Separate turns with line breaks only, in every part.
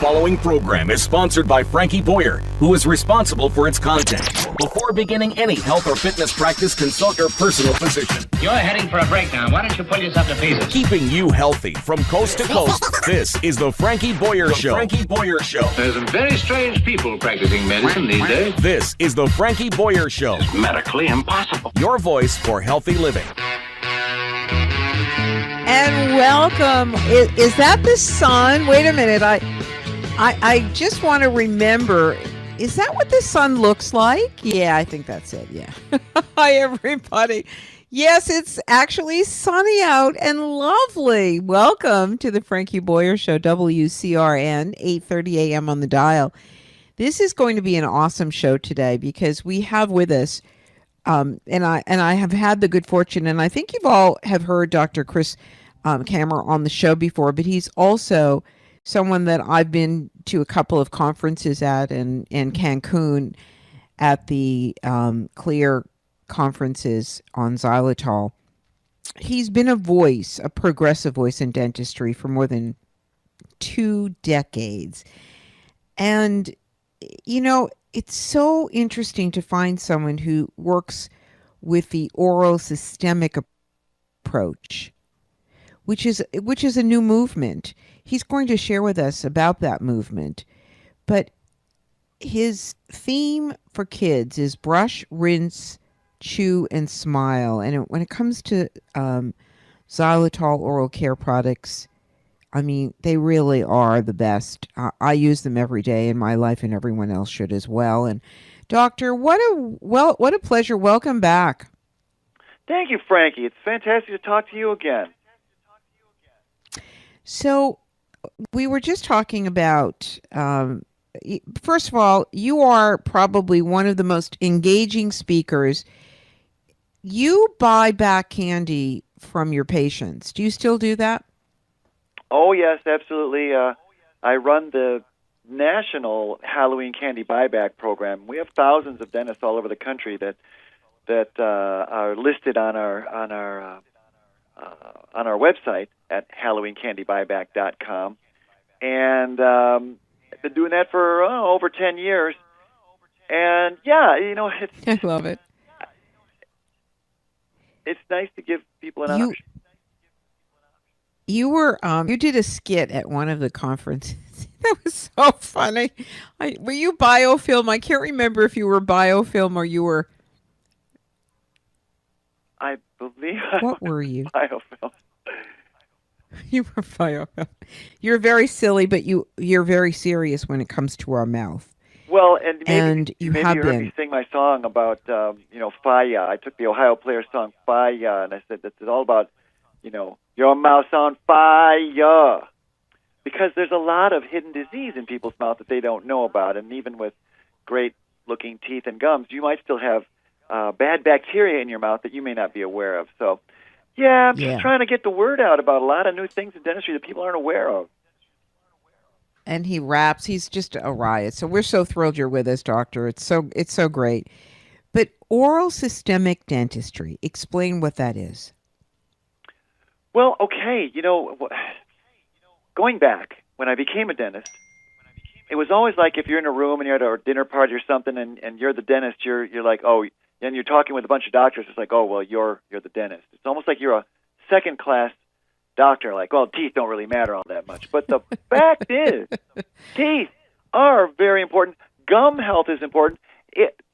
following program is sponsored by Frankie Boyer, who is responsible for its content. Before beginning any health or fitness practice, consult your personal physician.
You're heading for a breakdown. Why don't you pull yourself to pieces?
Keeping you healthy from coast to coast. This is the Frankie Boyer Show. Frankie Boyer Show.
There's some very strange people practicing medicine these days.
This is the Frankie Boyer Show.
It's medically impossible.
Your voice for healthy living.
And welcome. Is that the sun? Wait a minute. I just want to remember. Is that what the sun looks like? Yeah, I think that's it. Yeah. Hi, everybody. Yes, it's actually sunny out and lovely. Welcome to the Frankie Boyer Show, WCRN, 8:30 a.m. on the dial. This is going to be an awesome show today because we have with us, and I have had the good fortune, and I think you've all have heard Dr. Chris Kammer on the show before, but he's also someone that I've been to a couple of conferences at in Cancun at the Clear conferences on xylitol. He's been a voice, a progressive voice in dentistry for more than 2 decades. And, you know, it's so interesting to find someone who works with the oral systemic approach, which is a new movement. He's going to share with us about that movement. But his theme for kids is brush, rinse, chew, and smile. And when it comes to xylitol oral care products, I mean, they really are the best. I use them every day in my life, and everyone else should as well. And Doctor, what a pleasure. Welcome back.
Thank you, Frankie. It's fantastic to talk to you again.
So we were just talking about, first of all, you are probably one of the most engaging speakers. You buy back candy from your patients. Do you still do that?
Oh, yes, absolutely. I run the national Halloween candy buyback program. We have thousands of dentists all over the country that are listed on our website at HalloweenCandyBuyback.com, and I've been doing that for over 10 years. And yeah, you know,
I love it.
It's nice to give people an option.
You did a skit at one of the conferences. That was so funny. Were you biofilm? I can't remember if you were biofilm or you were.
I believe.
What were you?
Biofilm.
You were biofilm. You're very silly, but you're very serious when it comes to our mouth.
Well, and maybe
you
have heard me sing my song about Faya. I took the Ohio Players song Faya, and I said it's all about your mouth's on fire, because there's a lot of hidden disease in people's mouth that they don't know about, and even with great looking teeth and gums, you might still have bad bacteria in your mouth that you may not be aware of. So, I'm just trying to get the word out about a lot of new things in dentistry that people aren't aware of.
And he raps. He's just a riot. So we're so thrilled you're with us, Doctor. It's so great. But oral systemic dentistry, explain what that is.
Well, okay. Going back, when I became a dentist, it was always like if you're in a room and you're at a dinner party or something and you're the dentist, you're like, oh, and you're talking with a bunch of doctors, it's like, oh, well, you're the dentist. It's almost like you're a second-class doctor, like, well, teeth don't really matter all that much. But the fact is, teeth are very important. Gum health is important.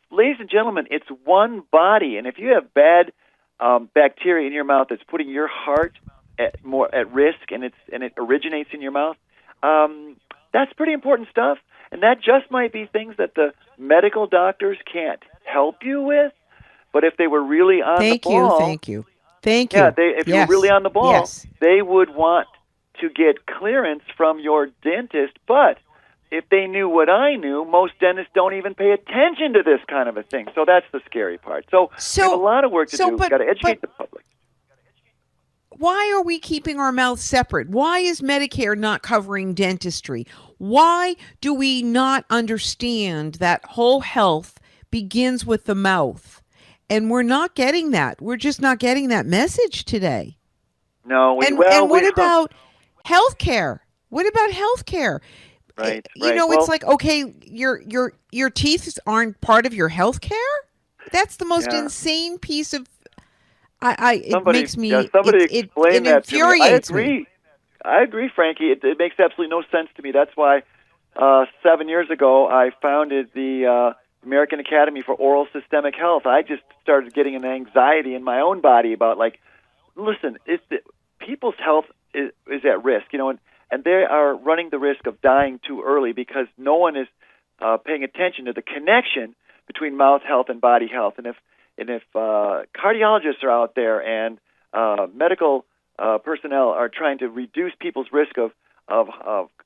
Ladies and gentlemen, it's one body, and if you have bad bacteria in your mouth that's putting your heart at risk, and it originates in your mouth, that's pretty important stuff. And that just might be things that the medical doctors can't help you with. But if they were really on the ball,
thank you.
Yeah, if you were really on the ball, they would want to get clearance from your dentist. But if they knew what I knew, most dentists don't even pay attention to this kind of a thing. So that's the scary part. So we have a lot of work to do. We've got to educate the public.
Why are we keeping our mouths separate? Why is Medicare not covering dentistry? Why do we not understand that whole health begins with the mouth? And we're not getting that. We're just not getting that message today.
No.
And what about healthcare? What about healthcare?
Right.
It's like, okay, your teeth aren't part of your health care. That's the most insane piece of. It makes me.
Somebody
it
explain that to me.
infuriates me.
I agree, Frankie. It makes absolutely no sense to me. That's why 7 years ago I founded the American Academy for Oral Systemic Health. I just started getting an anxiety in my own body about, like, listen, people's health is at risk, and they are running the risk of dying too early because no one is paying attention to the connection between mouth health and body health. And if cardiologists are out there and medical personnel are trying to reduce people's risk of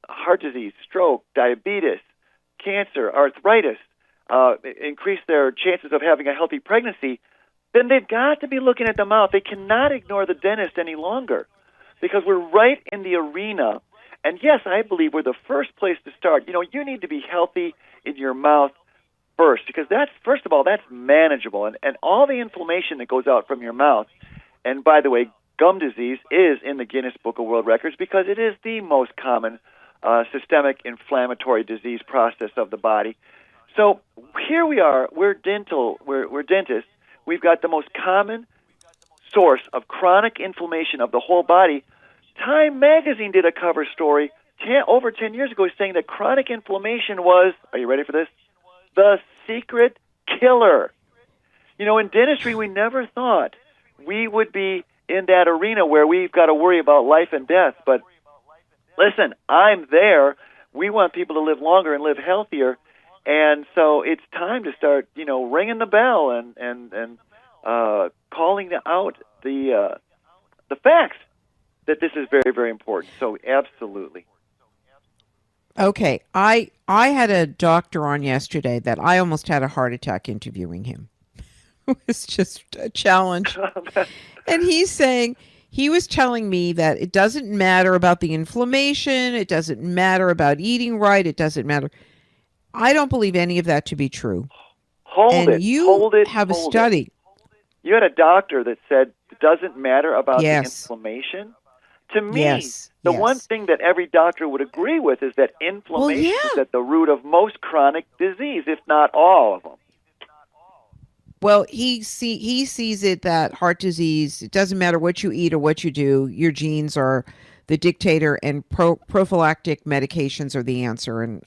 heart disease, stroke, diabetes, cancer, arthritis, increase their chances of having a healthy pregnancy, then they've got to be looking at the mouth. They cannot ignore the dentist any longer because we're right in the arena. And yes, I believe we're the first place to start. You need to be healthy in your mouth first because first of all, that's manageable. And all the inflammation that goes out from your mouth, and by the way, gum disease is in the Guinness Book of World Records because it is the most common systemic inflammatory disease process of the body. So here we are. We're dentists. We've got the most common source of chronic inflammation of the whole body. Time magazine did a cover story over 10 years ago saying that chronic inflammation was, are you ready for this? The secret killer. In dentistry, we never thought we would be in that arena where we've got to worry about life and death. But listen, I'm there. We want people to live longer and live healthier. And so it's time to start, ringing the bell and calling out the facts that this is very, very important. So absolutely.
Okay, I had a doctor on yesterday that I almost had a heart attack interviewing him. It was just a challenge. And he was telling me that it doesn't matter about the inflammation. It doesn't matter about eating right. It doesn't matter. I don't believe any of that to be true.
Hold it.
Have a study.
You had a doctor that said it doesn't matter about the inflammation. To me, the one thing that every doctor would agree with is that inflammation is at the root of most chronic disease, if not all of them.
Well, he sees it that heart disease, it doesn't matter what you eat or what you do, your genes are the dictator, and prophylactic medications are the answer. And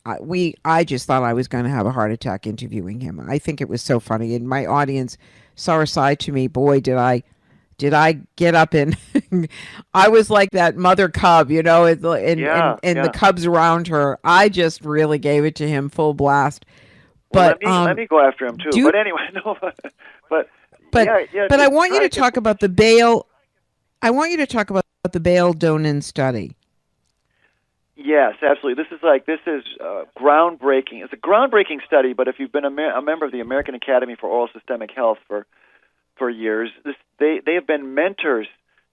I just thought I was going to have a heart attack interviewing him. I think it was so funny, and my audience saw a side to me. Boy, did I get up and I was like that mother cub, and the cubs around her. I just really gave it to him full blast.
Well, let me go after him too. But anyway, no. But
I want you to talk about the Bale. I want you to talk about the Bale-Donin study.
Yes, absolutely. This is groundbreaking. It's a groundbreaking study. But if you've been a member of the American Academy for Oral Systemic Health for years, they have been mentors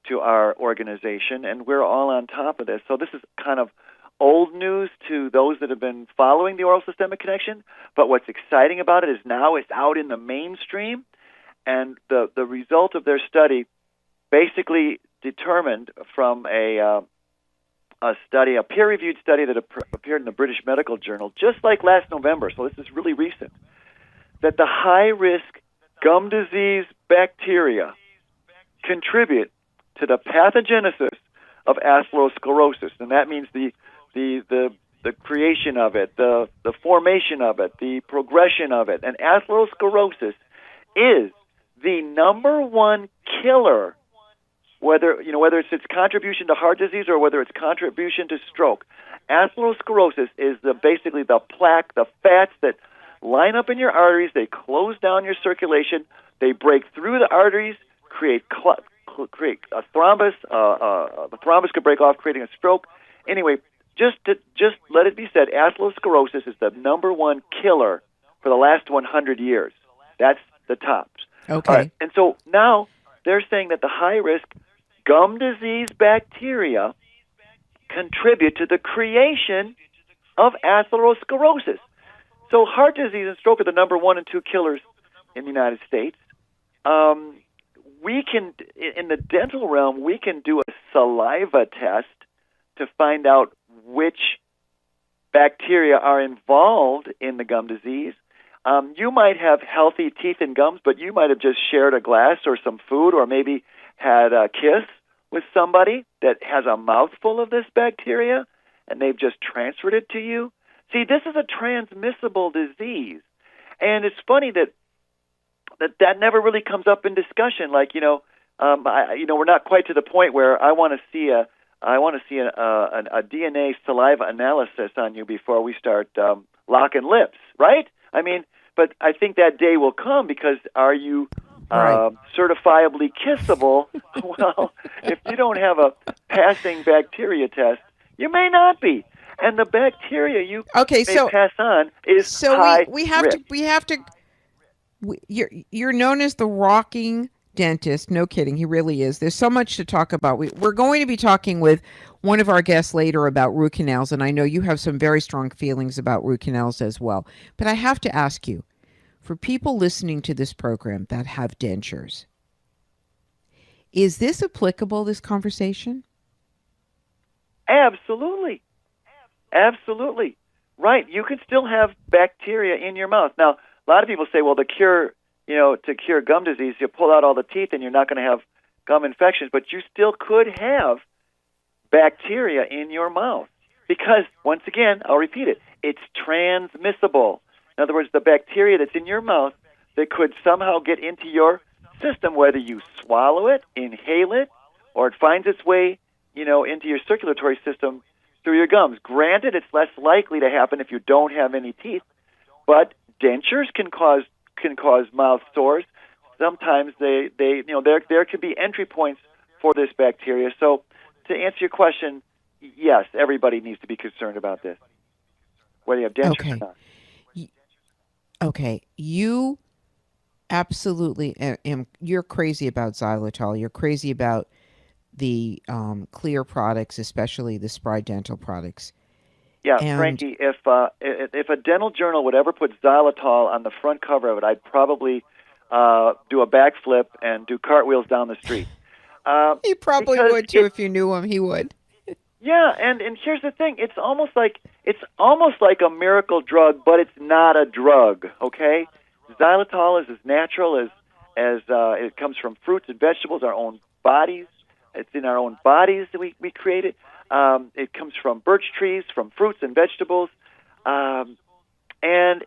to our organization, and we're all on top of this. So this is kind of old news to those that have been following the oral systemic connection, but what's exciting about it is now it's out in the mainstream, and the result of their study basically determined from a peer-reviewed study that appeared in the British Medical Journal just like last November, so this is really recent, that the high-risk gum disease bacteria contribute to the pathogenesis of atherosclerosis, and that means the creation of it, the formation of it, the progression of it. And atherosclerosis is the number one killer, whether it's its contribution to heart disease or whether it's contribution to stroke. Atherosclerosis is basically the plaque, the fats that line up in your arteries. They close down your circulation. They break through the arteries, create a thrombus. The thrombus could break off, creating a stroke. Anyway, just let it be said, atherosclerosis is the number one killer for the last 100 years. That's the tops.
Okay.
All right. And so now they're saying that the high-risk gum disease bacteria contribute to the creation of atherosclerosis. So heart disease and stroke are the number 1 and 2 killers in the United States. We can, in the dental realm, we can do a saliva test to find out which bacteria are involved in the gum disease. You might have healthy teeth and gums, but you might have just shared a glass or some food, or maybe had a kiss with somebody that has a mouthful of this bacteria, and they've just transferred it to you. See, this is a transmissible disease, and it's funny that never really comes up in discussion. Like, we're not quite to the point where I want to see a DNA saliva analysis on you before we start locking lips, right? I mean, but I think that day will come, because are you certifiably kissable? Well, if you don't have a passing bacteria test, you may not be. And the bacteria you may pass on is high risk.
You're known as the rocking dentist. No kidding, he really is. There's so much to talk about. We're going to be talking with one of our guests later about root canals, and I know you have some very strong feelings about root canals as well. But I have to ask you, for people listening to this program that have dentures, is this applicable, this conversation?
Absolutely. Absolutely. Right. You can still have bacteria in your mouth. Now, a lot of people say, well, to cure gum disease, you pull out all the teeth and you're not going to have gum infections, but you still could have bacteria in your mouth, because, once again, I'll repeat it, it's transmissible. In other words, the bacteria that's in your mouth that could somehow get into your system, whether you swallow it, inhale it, or it finds its way, into your circulatory system through your gums. Granted, it's less likely to happen if you don't have any teeth, but dentures can cause mouth sores. Sometimes there could be entry points for this bacteria. So, to answer your question, yes, everybody needs to be concerned about this, whether you have dentures or not.
Okay, you absolutely you're crazy about xylitol. You're crazy about the clear products, especially the Spry Dental products.
Yeah, Frankie, if a dental journal would ever put xylitol on the front cover of it, I'd probably do a backflip and do cartwheels down the street.
He probably would too if you knew him. He would.
Yeah, and here's the thing: it's almost like a miracle drug, but it's not a drug. Okay, xylitol is as natural as it comes from fruits and vegetables, our own bodies. It's in our own bodies that we create it. It comes from birch trees, from fruits and vegetables, and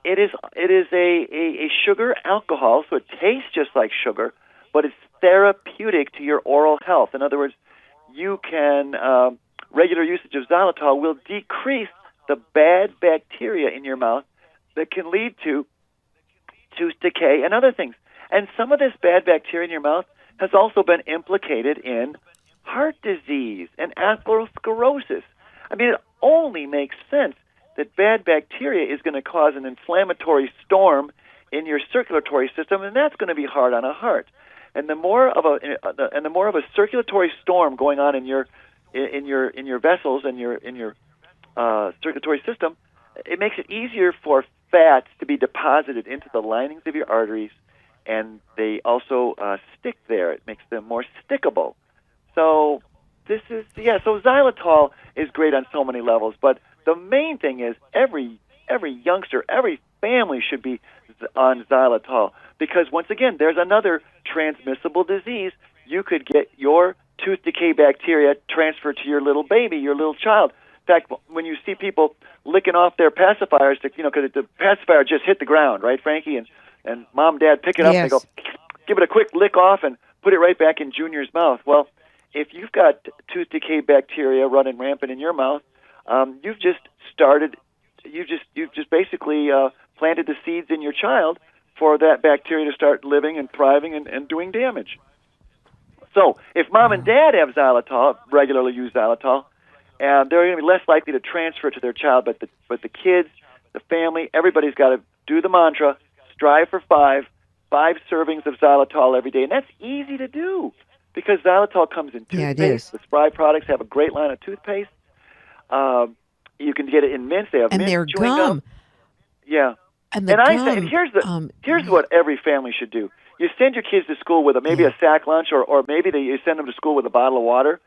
it is a sugar alcohol, so it tastes just like sugar, but it's therapeutic to your oral health. In other words, you can regular usage of xylitol will decrease the bad bacteria in your mouth that can lead to tooth decay and other things. And some of this bad bacteria in your mouth has also been implicated in heart disease and atherosclerosis. I mean, it only makes sense that bad bacteria is going to cause an inflammatory storm in your circulatory system, and that's going to be hard on a heart. And the more of a circulatory storm going on in your vessels and in your circulatory system, it makes it easier for fats to be deposited into the linings of your arteries, and they also stick there. It makes them more stickable. So so xylitol is great on so many levels, but the main thing is every youngster, every family should be on xylitol, because once again, there's another transmissible disease. You could get your tooth decay bacteria transferred to your little baby, your little child. In fact, when you see people licking off their pacifiers, because the pacifier just hit the ground, right, Frankie? And mom and dad pick it up and they go, give it a quick lick off and put it right back in Junior's mouth. Well, if you've got tooth decay bacteria running rampant in your mouth, you've just basically planted the seeds in your child for that bacteria to start living and thriving and doing damage. So if mom and dad have xylitol, regularly use xylitol, and they're going to be less likely to transfer it to their child, but the kids, the family, everybody's got to do the mantra, strive for five servings of xylitol every day, and that's easy to do because xylitol comes in toothpaste.
Yeah, it is.
The Spry products have a great line of toothpaste. You can get it in mints. They have
and
mint
their
chewing
gum.
Yeah.
And
here's what every family should do. You send your kids to school with maybe a sack lunch, or maybe you send them to school with a bottle of water.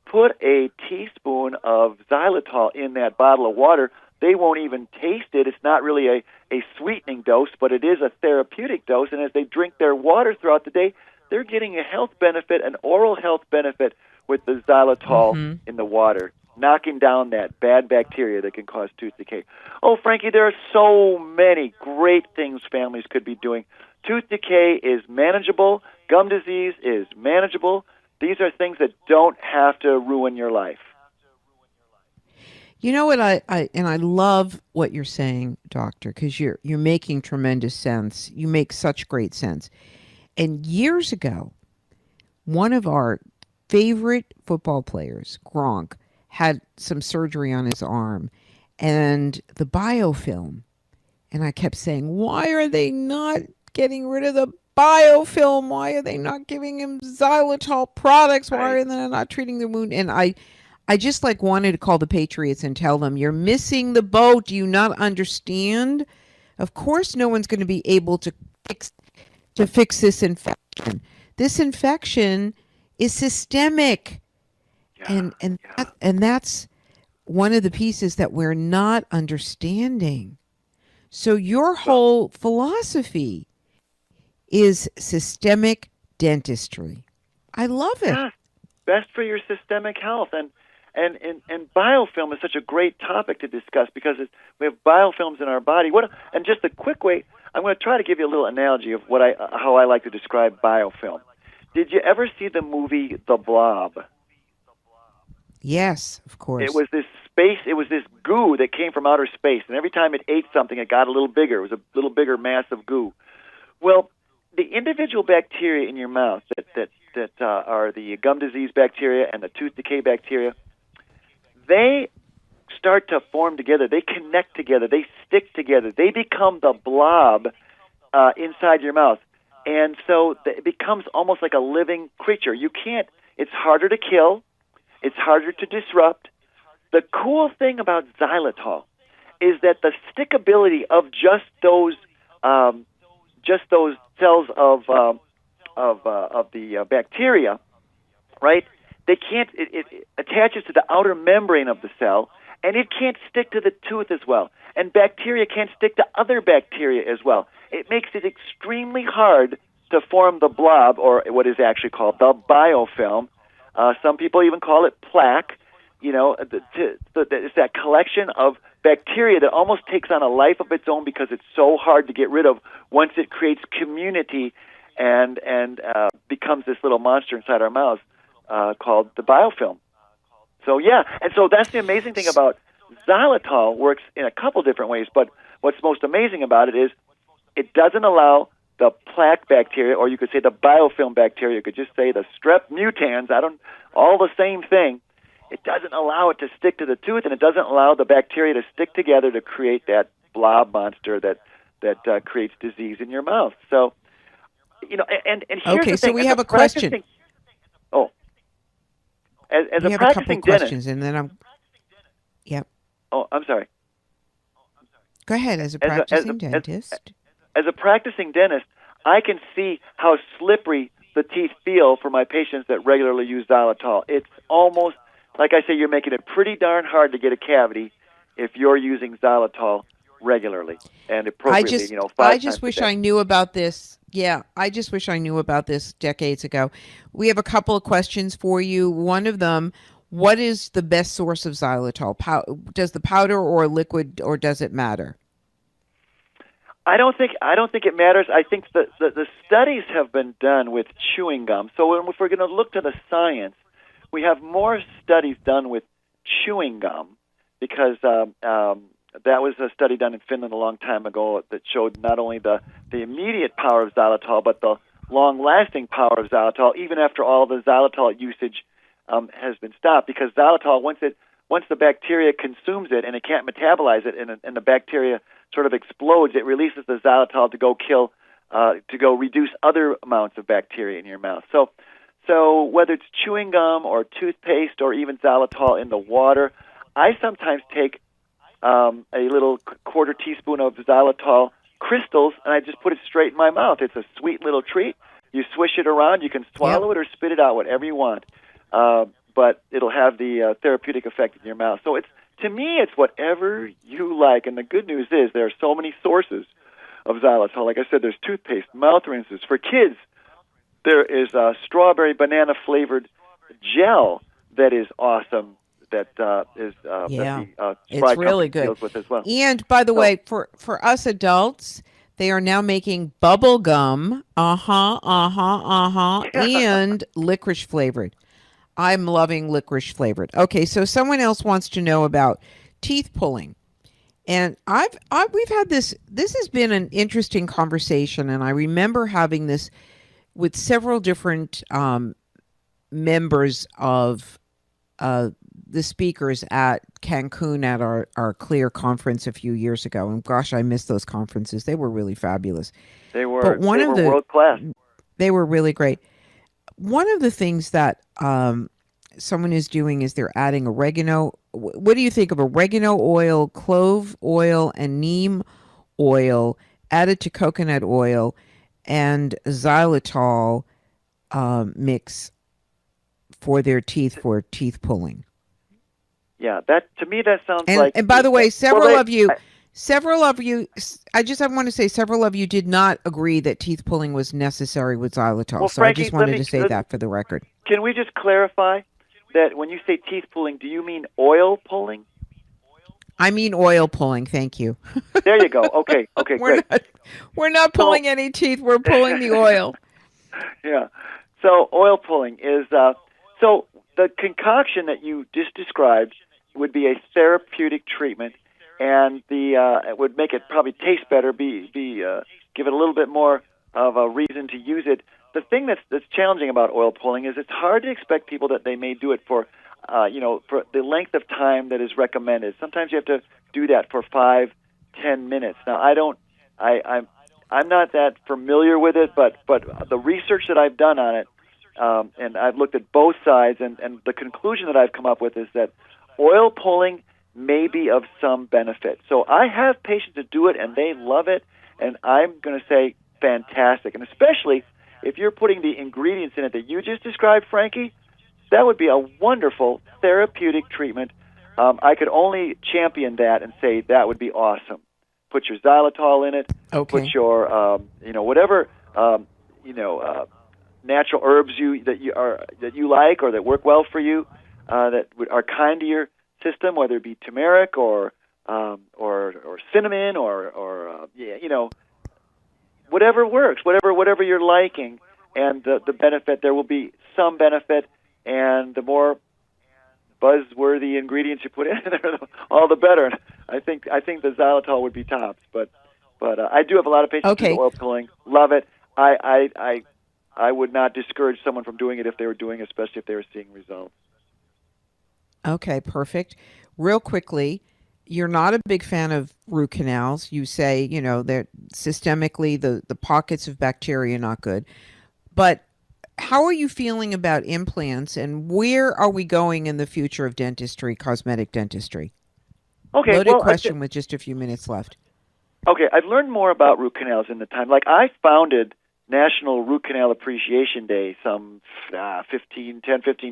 Put a teaspoon of xylitol in that bottle of water. They won't even taste it. It's not really a sweetening dose, but it is a therapeutic dose. And as they drink their water throughout the day, they're getting a health benefit, an oral health benefit with the xylitol in the water, knocking down that bad bacteria that can cause tooth decay. Oh, Frankie, there are so many great things families could be doing. Tooth decay is manageable. Gum disease is manageable. These are things that don't have to ruin your life.
You know what I love what you're saying, doctor, because you're making tremendous sense. You make such great sense. And years ago, one of our favorite football players, Gronk, had some surgery on his arm and the biofilm. And I kept saying, why are they not getting rid of the biofilm? Why are they not giving him xylitol products? Why are they not treating the wound? And I just wanted to call the Patriots and tell them, you're missing the boat. Do you not understand? Of course, no one's going to be able to fix this infection. This infection is systemic. And that's one of the pieces that we're not understanding. So your whole philosophy is systemic dentistry. I love it.
Yeah, best for your systemic health. And biofilm is such a great topic to discuss because we have biofilms in our body. And just a quick way, I'm going to try to give you a little analogy of how I like to describe biofilm. Did you ever see the movie The Blob?
Yes, of course.
It was this goo that came from outer space, and every time it ate something, it got a little bigger. It was a little bigger mass of goo. Well, the individual bacteria in your mouth that are the gum disease bacteria and the tooth decay bacteria, they start to form together. They connect together. They stick together. They become the blob inside your mouth. And so it becomes almost like a living creature. It's harder to kill. It's harder to disrupt. The cool thing about xylitol is that the stickability of just those cells of the bacteria, right? It attaches to the outer membrane of the cell, and it can't stick to the tooth as well. And bacteria can't stick to other bacteria as well. It makes it extremely hard to form the blob, or what is actually called the biofilm. Some people even call it plaque. It's that collection of bacteria that almost takes on a life of its own because it's so hard to get rid of once it creates community and becomes this little monster inside our mouths called the biofilm. So, yeah, and so that's the amazing thing about xylitol. Works in a couple different ways, but what's most amazing about it is it doesn't allow the plaque bacteria, or you could say the biofilm bacteria, you could just say the strep mutans, all the same thing. It doesn't allow it to stick to the tooth, and it doesn't allow the bacteria to stick together to create that blob monster that creates disease in your mouth. So, and here's
okay,
the thing.
So we have a question.
As
we
a
have
practicing
a couple of
dentist,
questions, and then Yep.
Oh, I'm sorry.
Go ahead. As a practicing dentist.
As a practicing dentist, I can see how slippery the teeth feel for my patients that regularly use xylitol. It's almost, like I say, you're making it pretty darn hard to get a cavity if you're using xylitol regularly and appropriately.
I just wish I knew about this. Yeah, I just wish I knew about this decades ago. We have a couple of questions for you. One of them, what is the best source of xylitol? Does the powder or liquid, or does it matter?
I don't think it matters. I think the studies have been done with chewing gum. So if we're going to look to the science, we have more studies done with chewing gum because that was a study done in Finland a long time ago that showed not only the immediate power of xylitol, but the long-lasting power of xylitol, even after all the xylitol usage has been stopped. Because xylitol, once the bacteria consumes it and it can't metabolize it, and the bacteria sort of explodes, it releases the xylitol to go reduce other amounts of bacteria in your mouth. So whether it's chewing gum or toothpaste or even xylitol in the water, I sometimes take a little quarter teaspoon of xylitol crystals and I just put it straight in my mouth. It's a sweet little treat. You swish it around. You can swallow it or spit it out, whatever you want. But it'll have the therapeutic effect in your mouth. So to me, it's whatever you like. And the good news is there are so many sources of xylitol. Like I said, there's toothpaste, mouth rinses. For kids, there is a strawberry banana flavored gel that is awesome. That is that the
it's really good.
Deals with as well.
And by the way, for us adults, they are now making bubble gum, and licorice flavored. I'm loving licorice flavored. Okay, so someone else wants to know about teeth pulling. And we've had this has been an interesting conversation, and I remember having this with several different members of the speakers at Cancun at our CLEAR conference a few years ago. And gosh, I miss those conferences. They were really fabulous.
They were world class.
They were really great. One of the things that someone is doing is they're adding oregano. What do you think of oregano oil, clove oil, and neem oil added to coconut oil and xylitol mix for their teeth for teeth pulling?
Yeah, to me that sounds
like. And by the way, several of you, I want to say several of you did not agree that teeth pulling was necessary with xylitol.
Well,
so
Frankie,
I just wanted to say that for the record.
Can we just clarify that when you say teeth pulling, do you mean oil pulling?
I mean oil pulling. Thank you.
There you go. Okay, great.
We're not pulling any teeth. We're pulling the oil.
Yeah. So oil pulling is so the concoction that you just described would be a therapeutic treatment, and it would make it probably taste better, give it a little bit more of a reason to use it. The thing that's challenging about oil pulling is it's hard to expect people that they may do it for the length of time that is recommended. Sometimes you have to do that for 5-10 minutes. Now I'm not that familiar with it, but the research that I've done on it, and I've looked at both sides, and the conclusion that I've come up with is that oil pulling may be of some benefit. So I have patients that do it, and they love it, and I'm going to say fantastic. And especially if you're putting the ingredients in it that you just described, Frankie, that would be a wonderful therapeutic treatment. I could only champion that and say that would be awesome. Put your xylitol in it.
Okay.
Put your whatever natural herbs that you like or that work well for you, that are kind to your system, whether it be turmeric or cinnamon or whatever works, whatever you're liking, and the benefit, there will be some benefit, and the more buzzworthy ingredients you put in there, all the better. I think the xylitol would be tops, but I do have a lot of patients who do oil pulling, love it. I would not discourage someone from doing it if they were doing it, especially if they were seeing results.
Okay, perfect. Real quickly, you're not a big fan of root canals. You say, that systemically the pockets of bacteria are not good. But how are you feeling about implants, and where are we going in the future of dentistry, cosmetic dentistry?
Okay,
Loaded question with just a few minutes left.
Okay, I've learned more about root canals in the time. Like, I founded National Root Canal Appreciation Day some 15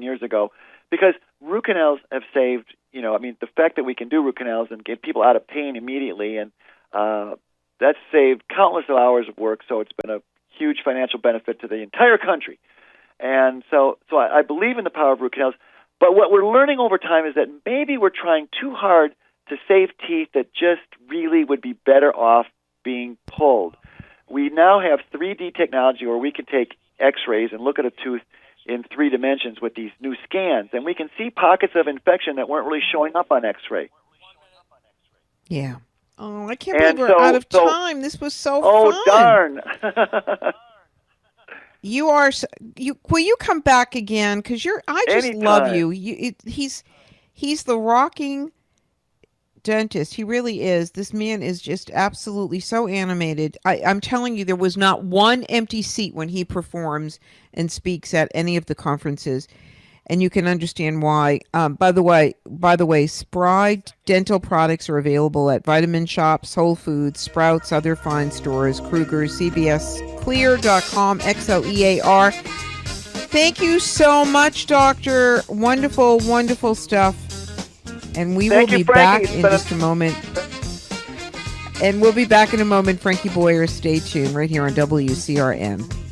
years ago, because root canals have saved, the fact that we can do root canals and get people out of pain immediately, and that's saved countless of hours of work, so it's been a huge financial benefit to the entire country. And so I believe in the power of root canals, but what we're learning over time is that maybe we're trying too hard to save teeth that just really would be better off being pulled. We now have 3D technology where we can take X-rays and look at a tooth in 3 dimensions with these new scans, and we can see pockets of infection that weren't really showing up on X-ray.
Yeah. Oh, I can't believe we're out of time. This was so fun.
Oh, darn.
You are. Will you come back again? Because I just
Anytime.
love you. He's the rocking dentist. He really is. This man is just absolutely so animated. I'm telling you, there was not one empty seat when he performs and speaks at any of the conferences, and you can understand why. By the way, Spry dental products are available at Vitamin Shops, Whole Foods, Sprouts, other fine stores, Kruger's, CVS, Clear.com, XLEAR. Thank you so much, Doctor. Wonderful, wonderful stuff. And we
Thank
will
you,
be
Frankie.
back in just a moment. And we'll be back in a moment. Frankie Boyer, stay tuned right here on WCRN.